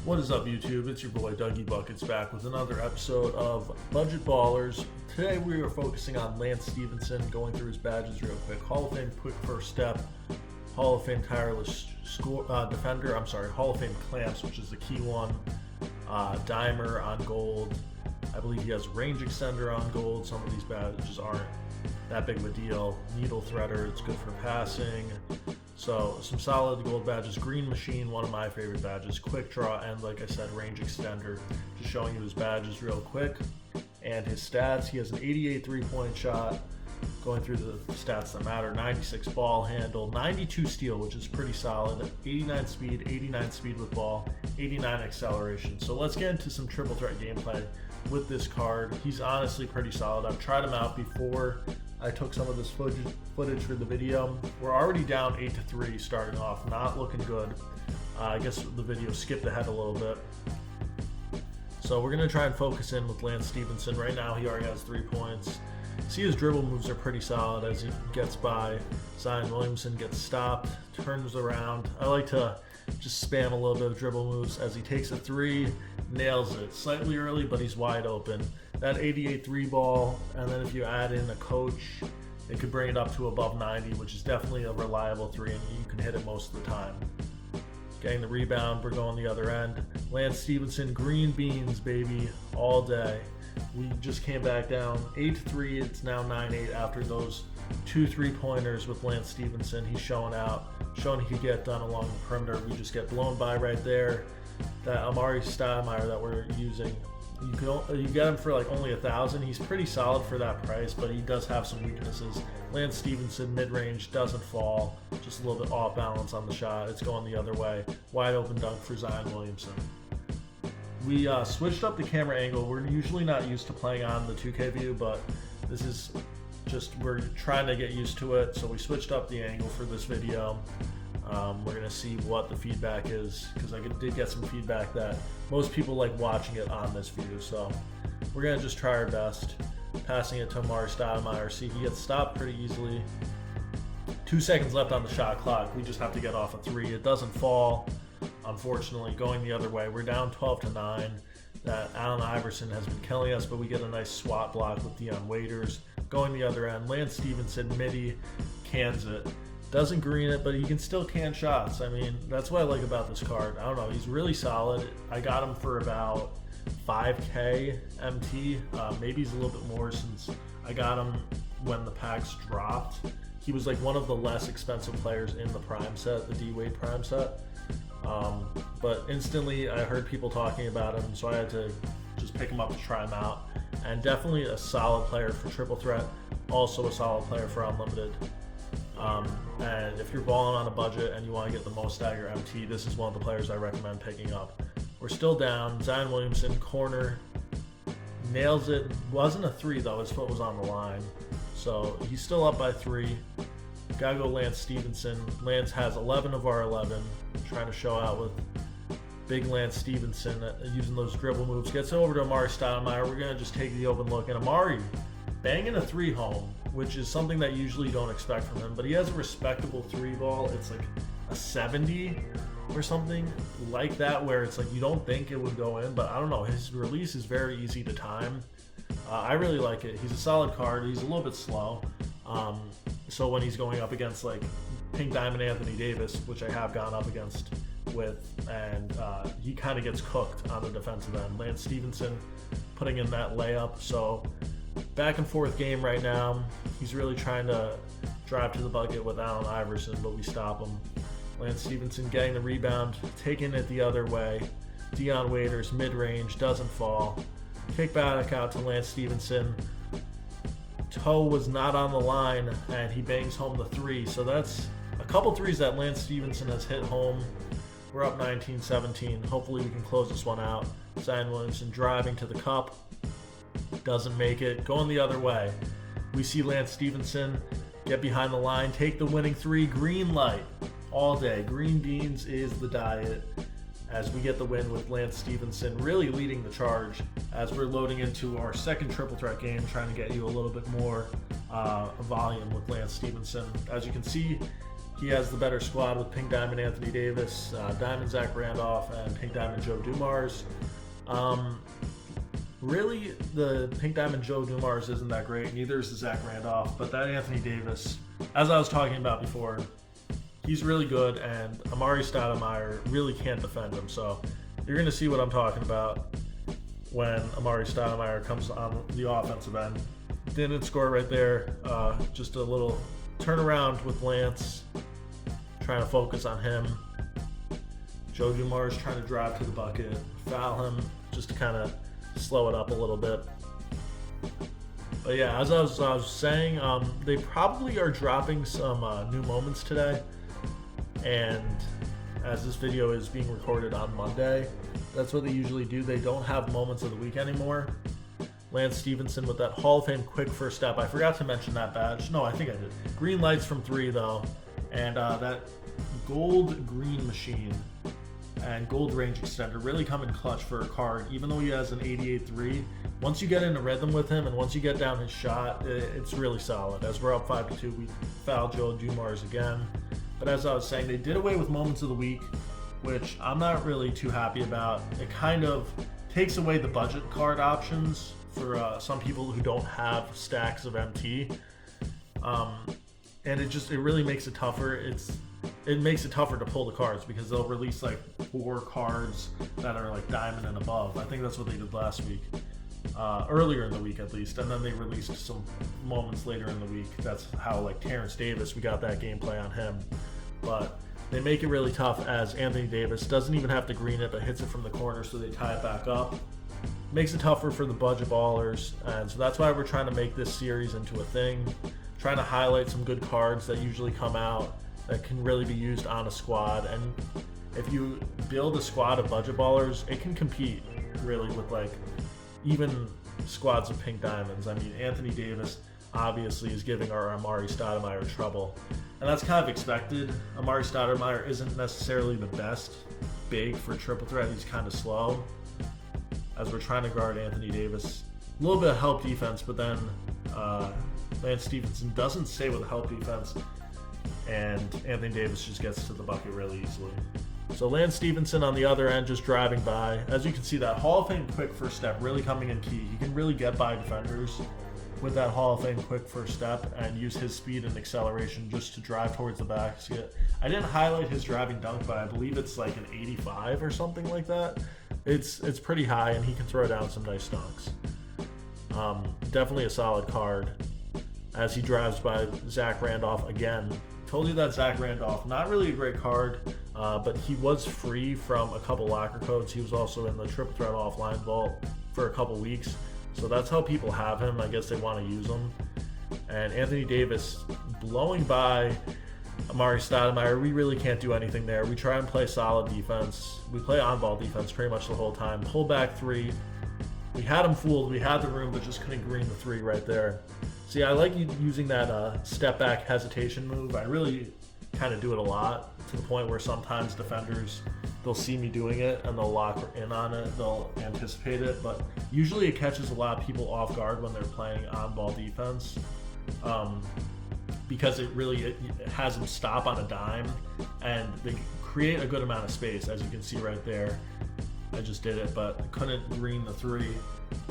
What is up, YouTube? It's your boy Dougie Buckets back with another episode of Budget Ballers. Today we are focusing on Lance Stephenson, going through his badges real quick. Hall of Fame quick first step, Hall of Fame tireless defender, Hall of Fame clamps, which is the key one, dimer on gold. I believe he has range extender on gold. Some of these badges aren't that big of a deal. Needle threader, it's good for passing. So some solid gold badges. Green machine, one of my favorite badges. Quick draw, and like I said, range extender. Just showing you his badges real quick and his stats. He has an 88 3-point shot. Going through the stats that matter: 96 ball handle, 92 steal, which is pretty solid, 89 speed, 89 speed with ball, 89 acceleration. So let's get into some triple threat gameplay with this card. He's honestly pretty solid. I've tried him out before I took some of this footage for the video. We're already down 8-3 starting off, not looking good. I guess the video skipped ahead a little bit. So we're gonna try and focus in with Lance Stephenson. Right now he already has 3 points. See, his dribble moves are pretty solid as he gets by Zion Williamson, gets stopped, turns around. I like to just spam a little bit of dribble moves as he takes a three, nails it. Slightly early, but he's wide open. That 88 3 ball, and then if you add in a coach, it could bring it up to above 90, which is definitely a reliable three, and you can hit it most of the time. Getting the rebound, we're going the other end. Lance Stephenson, green beans, baby, all day. We just came back down 8-3. It's now 9-8 after those 2 3-pointers with Lance Stephenson. He's showing out, showing he could get done along the perimeter. We just get blown by right there. That Amari Stoudemire that we're using, you get him for like only $1,000. He's pretty solid for that price, but he does have some weaknesses. Lance Stephenson, mid-range, doesn't fall, just a little bit off balance on the shot. It's going the other way. Wide open dunk for Zion Williamson. We switched up the camera angle. We're usually not used to playing on the 2K view, but this is just, we're trying to get used to it. So we switched up the angle for this video. We're gonna see what the feedback is, because I did get some feedback that most people like watching it on this view. So we're gonna just try our best. Passing it to Amari Stoudemire. See, he gets stopped pretty easily. 2 seconds left on the shot clock. We just have to get off a three. It doesn't fall. Unfortunately, going the other way. We're down 12-9. That Allen Iverson has been killing us, but we get a nice swat block with Dion Waiters. Going the other end, Lance Stephenson, midi, cans it. Doesn't green it, but he can still can shots. I mean, that's what I like about this card. I don't know, he's really solid. I got him for about 5K MT. Maybe he's a little bit more since I got him when the packs dropped. He was like one of the less expensive players in the Prime set, the D-Wade Prime set. But instantly I heard people talking about him, so I had to just pick him up to try him out. And definitely a solid player for triple threat, also a solid player for unlimited. And if you're balling on a budget and you want to get the most out of your MT, this is one of the players I recommend picking up. We're still down. Zion Williamson, corner, nails it. Wasn't a three though, his foot was on the line. So he's still up by 3. Gotta go Lance Stephenson. Lance has 11 of our 11. Trying to show out with big Lance Stephenson using those dribble moves. Gets over to Amari Stoudemire. We're gonna just take the open look, and Amari banging a 3 home, which is something that you usually don't expect from him. But he has a respectable 3 ball. It's like a 70 or something like that, where it's like you don't think it would go in, but I don't know. His release is very easy to time. I really like it. He's a solid card. He's a little bit slow. So when he's going up against like Pink Diamond Anthony Davis, which I have gone up against with, and he kind of gets cooked on the defensive end. Lance Stephenson putting in that layup. So back and forth game right now. He's really trying to drive to the bucket with Allen Iverson, but we stop him. Lance Stephenson getting the rebound, taking it the other way. Dion Waiters, mid-range, doesn't fall. Kick back out to Lance Stephenson. Toe was not on the line, and he bangs home the 3. So that's a couple threes that Lance Stephenson has hit home. We're up 19-17. Hopefully we can close this one out. Zion Williamson driving to the cup. Doesn't make it. Going the other way. We see Lance Stephenson get behind the line, take the winning 3. Green light all day. Green beans is the diet, as we get the win with Lance Stephenson really leading the charge as we're loading into our second triple threat game, trying to get you a little bit more volume with Lance Stephenson. As you can see, he has the better squad with Pink Diamond Anthony Davis, Diamond Zach Randolph, and Pink Diamond Joe Dumars. Really, the Pink Diamond Joe Dumars isn't that great. Neither is the Zach Randolph. But that Anthony Davis, as I was talking about before, he's really good, and Amari Stoudemire really can't defend him. So you're going to see what I'm talking about when Amari Stoudemire comes on the offensive end. Didn't score right there. Just a little turnaround with Lance, trying to focus on him. Joe Dumars trying to drive to the bucket, foul him, just to kind of slow it up a little bit. But yeah, as I was saying, they probably are dropping some new moments today. And as this video is being recorded on Monday, that's what they usually do. They don't have moments of the week anymore. Lance Stephenson with that Hall of Fame quick first step. I forgot to mention that badge. No, I think I did. Green lights from 3 though. And that gold green machine and gold range extender really come in clutch for a card. Even though he has an 88-3, once you get into rhythm with him and once you get down his shot, it's really solid. As we're up 5-2, we foul Joe Dumars again. But as I was saying, they did away with moments of the week, which I'm not really too happy about. It kind of takes away the budget card options for some people who don't have stacks of MT. And it really makes it tougher. It makes it tougher to pull the cards because they'll release like 4 cards that are like diamond and above. I think that's what they did last week, earlier in the week at least, and then they released some moments later in the week. That's how like Terrence Davis, we got that gameplay on him. But they make it really tough as Anthony Davis doesn't even have to green it, but hits it from the corner, so they tie it back up. Makes it tougher for the budget ballers, and so that's why we're trying to make this series into a thing. Trying to highlight some good cards that usually come out that can really be used on a squad. And if you build a squad of budget ballers, it can compete really with like even squads of pink diamonds. I mean, Anthony Davis obviously is giving our Amari Stoudemire trouble, and that's kind of expected. Amari Stoudemire isn't necessarily the best big for triple threat. He's kind of slow as we're trying to guard Anthony Davis. A little bit of help defense, but then Lance Stephenson doesn't stay with a help defense, and Anthony Davis just gets to the bucket really easily. So Lance Stephenson on the other end just driving by. As you can see, that Hall of Fame quick first step really coming in key. He can really get by defenders with that Hall of Fame quick first step and use his speed and acceleration just to drive towards the basket. I didn't highlight his driving dunk, but I believe it's like an 85 or something like that. It's pretty high, and he can throw down some nice dunks. Definitely a solid card as he drives by Zach Randolph again. Told you that Zach Randolph, not really a great card, but he was free from a couple locker codes. He was also in the triple threat offline vault for a couple weeks. So that's how people have him. I guess they want to use him. And Anthony Davis blowing by Amari Stoudemire. We really can't do anything there. We try and play solid defense. We play on-ball defense pretty much the whole time. Pull back 3. We had him fooled. We had the room, but just couldn't green the 3 right there. See, I like using that step back hesitation move. I really kind of do it a lot, to the point where sometimes defenders, they'll see me doing it and they'll lock in on it. They'll anticipate it, but usually it catches a lot of people off guard when they're playing on-ball defense, because it has them stop on a dime and they create a good amount of space, as you can see right there. I just did it, but couldn't green the 3.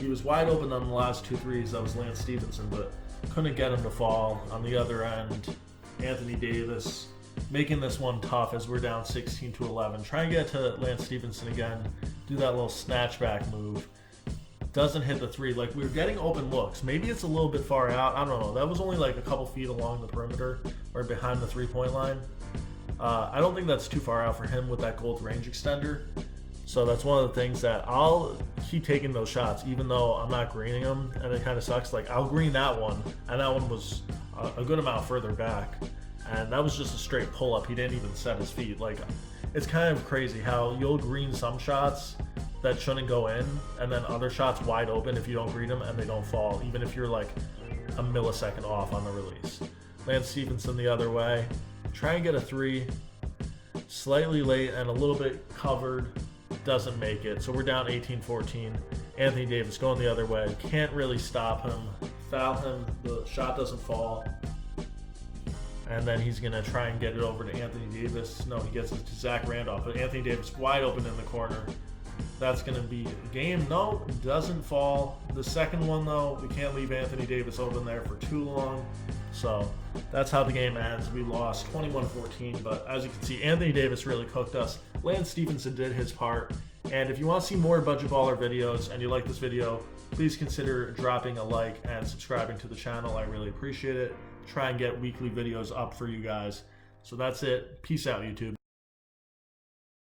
He was wide open on the last 2 threes. That was Lance Stephenson, but couldn't get him to fall. On the other end, Anthony Davis making this one tough as we're down 16-11. Trying to get to Lance Stephenson again, do that little snatchback move. Doesn't hit the 3. Like, we were getting open looks. Maybe it's a little bit far out. I don't know. That was only like a couple feet along the perimeter or behind the 3-point line. I don't think that's too far out for him with that gold range extender. So that's one of the things that I'll keep taking those shots, even though I'm not greening them, and it kind of sucks. Like, I'll green that one, and that one was a good amount further back, and that was just a straight pull-up. He didn't even set his feet. Like, it's kind of crazy how you'll green some shots that shouldn't go in, and then other shots wide open if you don't green them and they don't fall, even if you're like a millisecond off on the release. Lance Stephenson the other way. Try and get a 3. Slightly late and a little bit covered. Doesn't make it. So we're down 18-14. Anthony Davis going the other way. Can't really stop him. Foul him. The shot doesn't fall. and then he's going to try and get it over to Anthony Davis. No, he gets it to Zach Randolph, but Anthony Davis wide open in the corner. That's going to be a game. No, doesn't fall. The second one, though, we can't leave Anthony Davis open there for too long. So that's how the game ends. We lost 21-14, but as you can see, Anthony Davis really cooked us. Lance Stephenson did his part. And if you want to see more Budget Baller videos and you like this video, please consider dropping a like and subscribing to the channel. I really appreciate it. Try and get weekly videos up for you guys. So that's it. Peace out, YouTube.